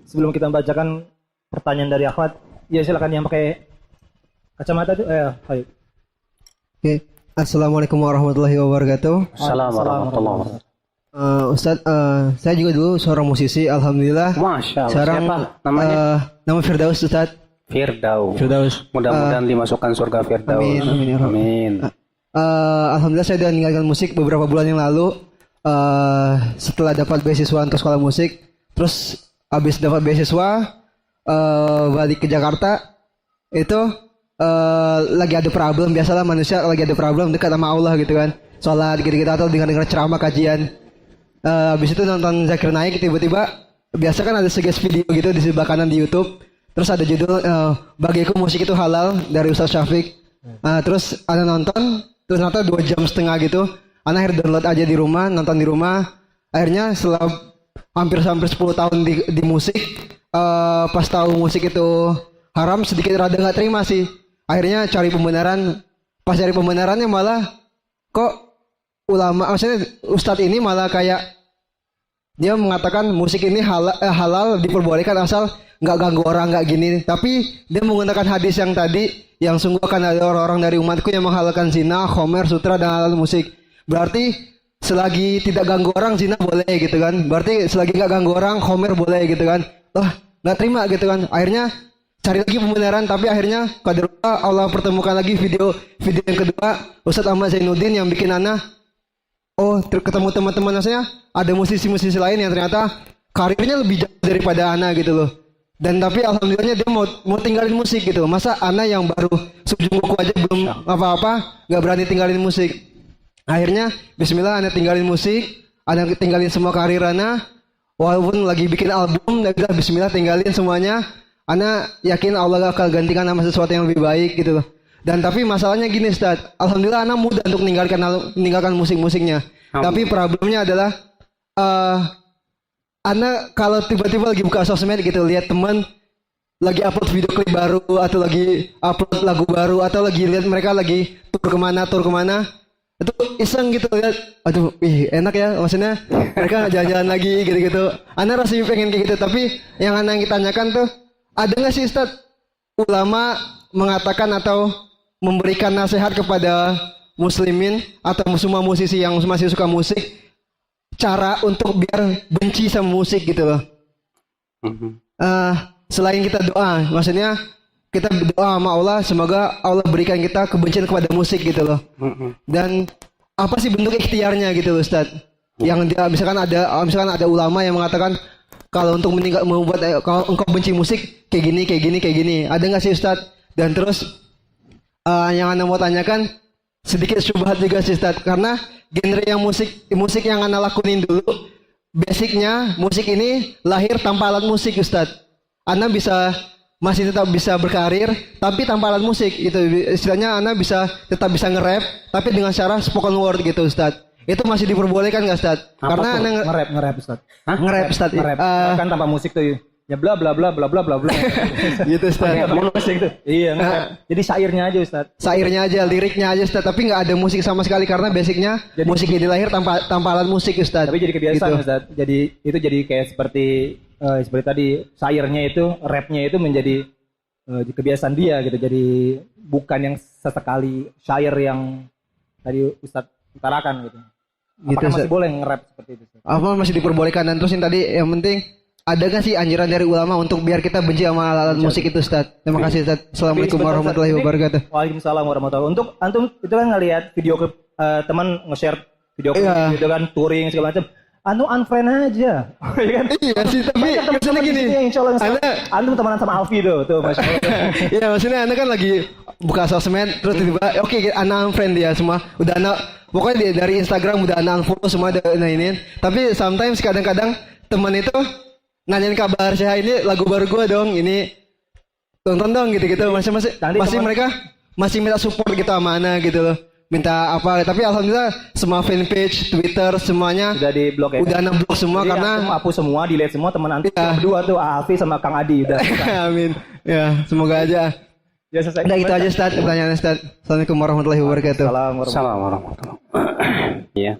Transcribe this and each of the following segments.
sebelum kita membacakan pertanyaan dari akhwat, ya silakan yang pakai kacamata itu. Ayo. Oke. Assalamualaikum warahmatullahi wabarakatuh. Assalamualaikum warahmatullahi wabarakatuh. Ustadz, saya juga dulu seorang musisi, alhamdulillah. Masya Allah. Sekarang Siapa namanya? nama Firdaus, Ustadz. Firdaus. Mudah-mudahan dimasukkan surga Firdaus. Amin, amin, ya Rabb. Amin. Alhamdulillah saya sudah meninggalkan musik beberapa bulan yang lalu. Setelah dapat beasiswa untuk sekolah musik, terus habis dapat beasiswa balik ke Jakarta, itu lagi ada problem. Biasalah manusia lagi ada problem dekat sama Allah gitu kan, sholat gitu-gitu atau dengar ceramah kajian. Habis itu nonton Zakir Naik, tiba-tiba biasa kan ada suggest video gitu di sebelah kanan di YouTube. Terus ada judul bagiku musik itu halal dari Ustaz Syafiq. Terus ada nonton 2 jam setengah gitu. Ana akhirnya download aja di rumah, nonton di rumah. Akhirnya setelah hampir 10 tahun di musik, pas tahu musik itu haram, sedikit rada nggak terima sih. Akhirnya cari pembenaran. Pas cari pembenarannya malah kok ulama, maksudnya ustadz ini malah kayak dia mengatakan musik ini halal diperbolehkan asal nggak ganggu orang, nggak gini. Tapi dia menggunakan hadis yang tadi, yang sungguh akan ada orang-orang dari umatku yang menghalalkan zina, khomer, sutra, dan halal musik. Berarti selagi tidak ganggu orang zina boleh gitu kan. Berarti selagi nggak ganggu orang khomer boleh gitu kan. Nggak terima gitu kan. Akhirnya cari lagi pembenaran, tapi akhirnya qadarullah Allah pertemukan lagi video yang kedua Ustadz Ahmad Zainuddin yang bikin Ana ketemu teman-teman maksudnya ada musisi-musisi lain yang ternyata karirnya lebih jauh daripada Ana gitu loh. Dan tapi alhamdulillahnya dia mau tinggalin musik gitu. Masa Ana yang baru sujung kuku aja belum apa-apa nggak berani tinggalin musik. Akhirnya bismillah Ana tinggalin musik, Ana tinggalin semua karir Ana. Walaupun lagi bikin album, bismillah tinggalin semuanya. Ana yakin Allah akan gantikan sama sesuatu yang lebih baik gitu loh. Dan tapi masalahnya gini Ustaz, alhamdulillah Ana mudah untuk meninggalkan musik-musiknya. Tapi problemnya adalah Ana kalau tiba-tiba lagi buka sosmed gitu, lihat teman lagi upload video klip baru atau lagi upload lagu baru atau lagi lihat mereka lagi tur kemana, itu iseng gitu lihat, aduh, enak ya, maksudnya mereka jalan-jalan lagi gitu-gitu. Ana rasanya pengen kayak gitu, tapi yang Ana tanyakan tuh, ada nggak sih Ustaz ulama mengatakan atau memberikan nasihat kepada muslimin atau semua musisi yang masih suka musik, cara untuk biar benci sama musik gitu loh. Selain kita doa, maksudnya kita berdoa sama Allah, semoga Allah berikan kita kebencian kepada musik gitu loh. Dan apa sih bentuk ikhtiarnya gitu loh Ustaz? Yang dia misalkan ada ulama yang mengatakan kalau untuk kalau engkau benci musik kayak gini. Ada nggak sih Ustaz? Dan terus yang Anda mau tanyakan sedikit syubhat juga sih Ustaz, karena genre yang musik yang Anda lakuin dulu, basicnya musik ini lahir tanpa alat musik Ustaz. Anda masih tetap bisa berkarir tapi tanpa alat musik itu, istilahnya Anda tetap bisa nge-rap tapi dengan cara spoken word gitu Ustaz. Itu masih diperbolehkan nggak Ustaz? Karena Anda nge-rap Ustaz. Nge-rap Ustaz. Kan tanpa musik tuh ya bla bla bla bla bla bla bla gitu Ustaz. Musik tuh. Iya, nge-rap. Jadi syairnya aja Ustaz. Syairnya aja, liriknya aja Ustaz, tapi nggak ada musik sama sekali karena basicnya musik ini lahir tanpa alat musik Ustaz. Tapi jadi kebiasaan gitu. Ustaz. Jadi itu jadi kayak seperti tadi syairnya itu, rapnya itu menjadi kebiasaan dia gitu. Jadi bukan yang sesekali syair yang tadi Ustaz utarakan gitu. Apakah masih boleh nge-rap seperti itu Ustaz? Apa masih diperbolehkan? Dan terus yang tadi yang penting ada gak sih anjuran dari ulama untuk biar kita benci sama alat musik itu Ustaz? Terima kasih Ustaz. Assalamualaikum warahmatullahi wabarakatuh. Waalaikumsalam warahmatullahi wabarakatuh. Untuk antum itu kan ngelihat video klip teman nge-share video klip itu kan touring segala macam. Antum unfriend aja. Iya kan? Iya sih, tapi maksudnya gini. Antum temenan sama Alfi tuh Masya Allah. Iya, maksudnya Anda kan lagi buka sosmed terus tiba-tiba oke, Anda unfriend dia semua. Udah Anda pokoknya dari Instagram udah Anda unfollow semua ini. Tapi sometimes kadang-kadang teman itu nanyain kabar saya, ini lagu baru gue dong, ini tonton dong gitu-gitu. Masih mereka masih minta support gitu sama Ana gitu loh. Minta apa, tapi alhamdulillah semua fanpage, Twitter semuanya udah di blok ya. Udah Ana blok semua. Jadi karena hapus semua, delete semua teman antum berdua tuh, Alfi sama Kang Adi udah. Amin. Ya, semoga aja. Ya selesai. Udah gitu aja Ustaz, pertanyaan Ustaz. Assalamualaikum warahmatullahi wabarakatuh. Assalamualaikum warahmatullahi wabarakatuh. Ya.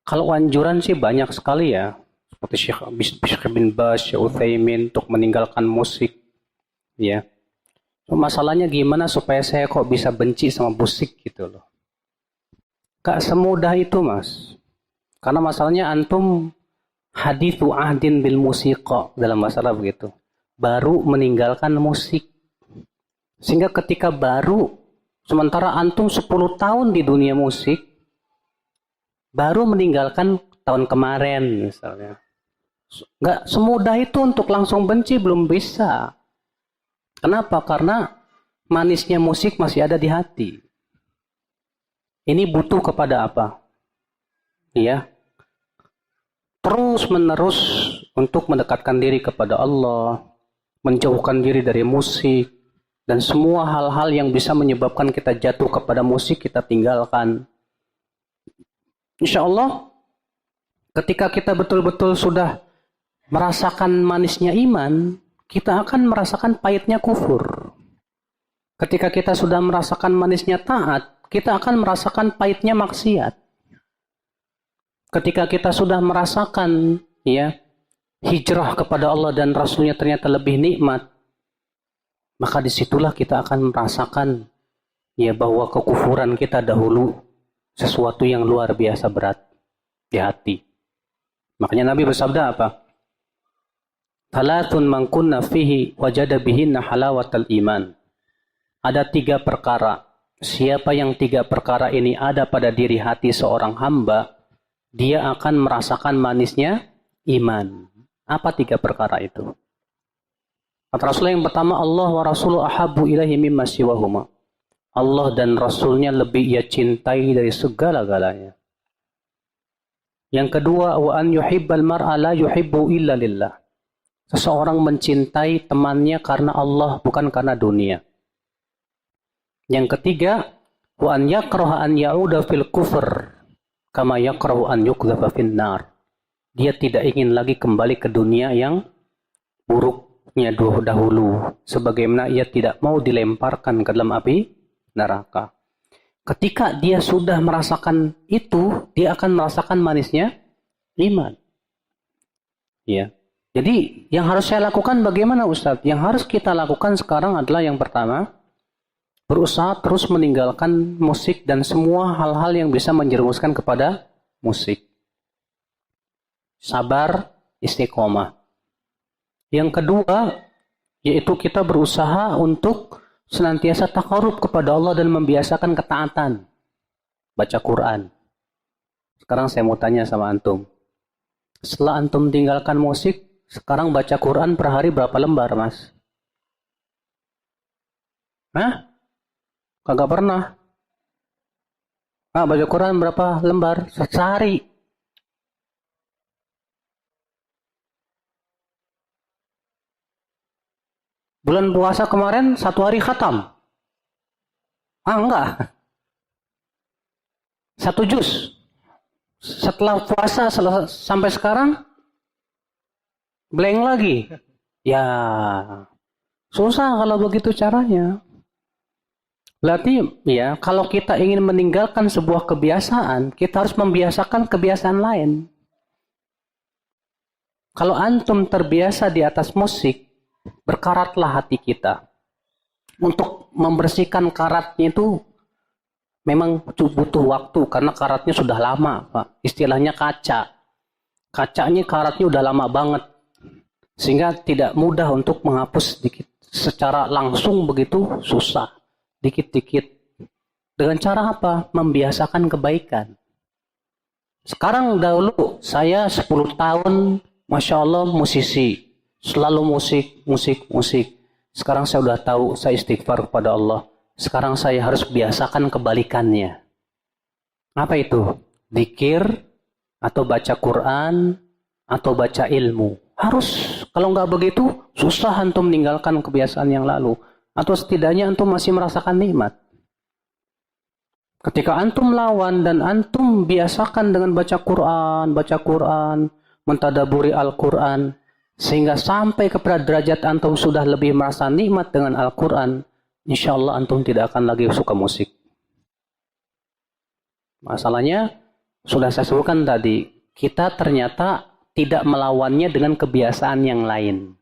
Kalau anjuran sih banyak sekali ya. seperti Syekh bin Baz, Syekh Utsaimin untuk meninggalkan musik. Ya. Masalahnya gimana supaya saya kok bisa benci sama musik gitu loh. Gak semudah itu, Mas. Karena masalahnya antum hadithu ahdin bil musiqa dalam masalah begitu. Baru meninggalkan musik. Sehingga ketika baru, sementara antum 10 tahun di dunia musik, baru meninggalkan tahun kemarin misalnya. Gak semudah itu untuk langsung benci, belum bisa. Kenapa? Karena manisnya musik masih ada di hati. Ini butuh kepada apa? Ya, terus menerus untuk mendekatkan diri kepada Allah, menjauhkan diri dari musik, dan semua hal-hal yang bisa menyebabkan kita jatuh kepada musik kita tinggalkan. Insya Allah, ketika kita betul-betul sudah merasakan manisnya iman, kita akan merasakan pahitnya kufur. Ketika kita sudah merasakan manisnya taat, kita akan merasakan pahitnya maksiat. Ketika kita sudah merasakan ya hijrah kepada Allah dan Rasulnya ternyata lebih nikmat, maka disitulah kita akan merasakan ya bahwa kekufuran kita dahulu sesuatu yang luar biasa berat di hati. Makanya Nabi bersabda apa? Thalathun man kunna fihi wajada bihinna halawatal iman. Ada 3 perkara. Siapa yang 3 perkara ini ada pada diri hati seorang hamba, dia akan merasakan manisnya iman. Apa 3 perkara itu? Kata Rasulullah yang pertama, Allah wa Rasuluhu ahabbu ilaihi mimma siwahuma. Allah dan Rasulnya lebih ia cintai dari segala-galanya. Yang kedua, wa an yuhibbal mar'a la yuhibbu illa lillah. Seseorang mencintai temannya karena Allah, bukan karena dunia. Yang ketiga, wa an yakraha an ya'uda fil kufr kama yakrahu an yuqdhafa fin nar. Dia tidak ingin lagi kembali ke dunia yang buruknya dahulu, sebagaimana ia tidak mau dilemparkan ke dalam api neraka. Ketika dia sudah merasakan itu, dia akan merasakan manisnya iman. Ya. Jadi yang harus saya lakukan bagaimana Ustadz? Yang harus kita lakukan sekarang adalah yang pertama, berusaha terus meninggalkan musik dan semua hal-hal yang bisa menjerumuskan kepada musik. Sabar, istiqomah. Yang kedua, yaitu kita berusaha untuk senantiasa takarub kepada Allah dan membiasakan ketaatan. Baca Quran. Sekarang saya mau tanya sama antum. Setelah antum tinggalkan musik, sekarang baca Quran per hari berapa lembar, Mas? Hah? Kagak pernah. Baca Quran berapa lembar? Sehari. Bulan puasa kemarin 1 hari khatam. Enggak. 1 juz. Setelah puasa sampai sekarang, blank lagi. Ya, susah kalau begitu caranya. Berarti ya, kalau kita ingin meninggalkan sebuah kebiasaan, kita harus membiasakan kebiasaan lain. Kalau antum terbiasa di atas musik, berkaratlah hati kita. Untuk membersihkan karatnya itu memang butuh waktu, karena karatnya sudah lama, Pak. Istilahnya kaca. Kacanya, karatnya udah lama banget. Sehingga tidak mudah untuk menghapus sedikit. Secara langsung begitu susah. Dikit-dikit. Dengan cara apa? Membiasakan kebaikan. Sekarang dahulu saya 10 tahun, Masya Allah, musisi. Selalu musik. Sekarang saya sudah tahu, saya istighfar kepada Allah. Sekarang saya harus biasakan kebalikannya. Apa itu? Dzikir, atau baca Quran, atau baca ilmu. Harus. Kalau nggak begitu, susah antum meninggalkan kebiasaan yang lalu. Atau setidaknya antum masih merasakan nikmat. Ketika antum lawan dan antum biasakan dengan baca Quran, mentadaburi Al-Quran, sehingga sampai kepada derajat antum sudah lebih merasa nikmat dengan Al-Quran, insya Allah antum tidak akan lagi suka musik. Masalahnya, sudah saya sebutkan tadi, kita ternyata tidak melawannya dengan kebiasaan yang lain.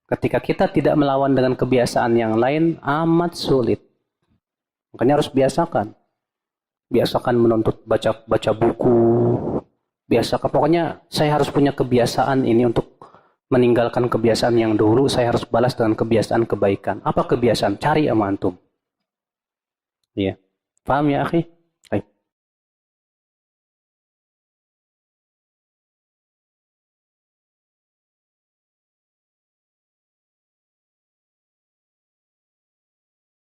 Ketika kita tidak melawan dengan kebiasaan yang lain, amat sulit. Makanya harus biasakan. Biasakan menuntut baca buku. Biasakan, pokoknya saya harus punya kebiasaan ini untuk meninggalkan kebiasaan yang dulu, saya harus balas dengan kebiasaan kebaikan. Apa kebiasaan? Cari sama antum. Iya. Paham ya, akhi?